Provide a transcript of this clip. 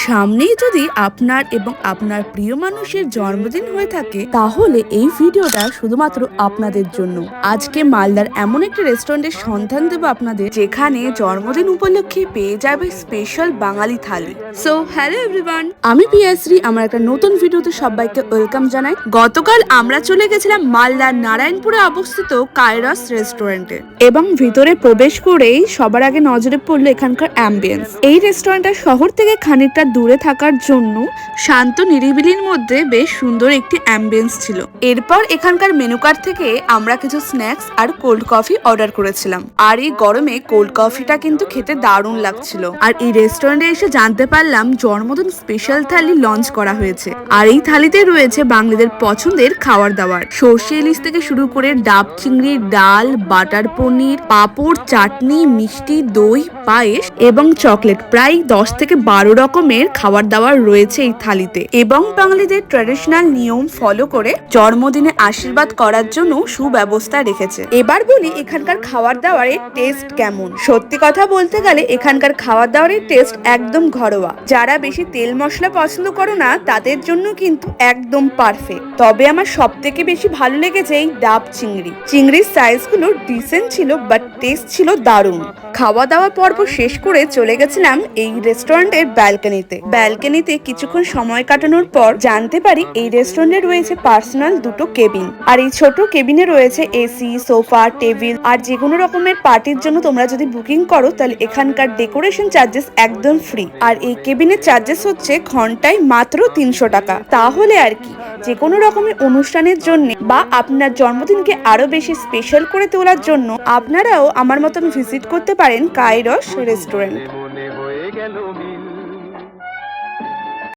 সামনেই যদি আপনার এবং আপনার প্রিয় মানুষের জন্মদিন হয়ে থাকে তাহলে এই ভিডিওটা শুধুমাত্র আপনাদের জন্য। আজকে মালদার এমন একটি রেস্টুরেন্টের সন্ধান দেবো আপনাদের, যেখানে জন্মদিন উপলক্ষে পেয়ে যাবে স্পেশাল বাঙালি থালি। সো হ্যালো এভরিওয়ান, আমি পিয়াশ্রী। আমার একটা নতুন ভিডিওতে সবাইকে ওয়েলকাম জানাই। গতকাল আমরা চলে গেছিলাম মালদার নারায়ণপুরে অবস্থিত কাইরস রেস্টুরেন্টে, এবং ভিতরে প্রবেশ করেই সবার আগে নজরে পড়লো এখানকার অ্যাম্বিয়েন্স। এই রেস্টুরেন্টটা শহর থেকে খানিকটা দূরে থাকার জন্য শান্ত নিরিবিলির মধ্যে বেশ সুন্দর একটি অ্যাম্বিয়েন্স ছিল। এরপর এখানকার মেনু কার্ড থেকে আমরা কিছু স্ন্যাক্স আর কোল্ড কফি অর্ডার করেছিলাম। আর এই গরমে কোল্ড কফিটা কিন্তু খেতে দারুণ লাগছিল। আর এই রেস্টুরেন্টে এসে জানতে পারলাম জন্মদিন স্পেশাল থালি লঞ্চ করা হয়েছে। আর এই থালিতে রয়েছে বাঙালিদের পছন্দের খাবার দাবার, সর্ষে ইলিশ থেকে শুরু করে ডাব চিংড়ি, ডাল, বাটার পনির, পাঁপড়, চাটনি, মিষ্টি, দই, পায়েস এবং চকলেট। প্রায় 10 থেকে 12 রকমের খাবার দাবার রয়েছে এই থালিতে। এবং বাঙালিদের ট্র্যাডিশনাল নিয়ম ফলো করে জন্মদিনে আশীর্বাদ করার জন্য সুব্যবস্থা রেখেছে। এবার বলি এখানকার খাবার দাবারের টেস্ট কেমন। সত্যি কথা বলতে গেলে এখানকার খাবার দাবারের টেস্ট একদম ঘরোয়া। যারা বেশি তেল মশলা পছন্দ করো না তাদের জন্য কিন্তু একদম পারফেক্ট। তবে আমার সব থেকে বেশি ভালো লেগেছে এই ডাব চিংড়ি। চিংড়ির সাইজগুলো ডিসেন্ট ছিল, বাট টেস্ট ছিল দারুণ। খাওয়া দাওয়া পর্ব শেষ করে চলে গেছিলাম এই রেস্টুরেন্টের ব্যালকনিতে কিছুক্ষণ সময় কাটানোর পর জানতে পারি এই রেস্টুরেন্টে রয়েছে পার্সোনাল দুটো কেবিন। আর এই ছোট কেবিনে রয়েছে এসি, সোফা, টেবিল। আর যে কোনো রকমের পার্টির জন্য তোমরা যদি বুকিং করো তাহলে এখানকার ডেকোরেশন চার্জেস একদম ফ্রি। আর এই কেবিনের চার্জেস হচ্ছে ঘন্টায় মাত্র 300 টাকা। তাহলে আর কি, যে কোনো রকমের অনুষ্ঠানের জন্য বা আপনার জন্মদিনকে আরো বেশি স্পেশাল করে তোলার জন্য আপনারাও আমার মতন ভিজিট করতে পারেন কাইরস রেস্টুরেন্ট।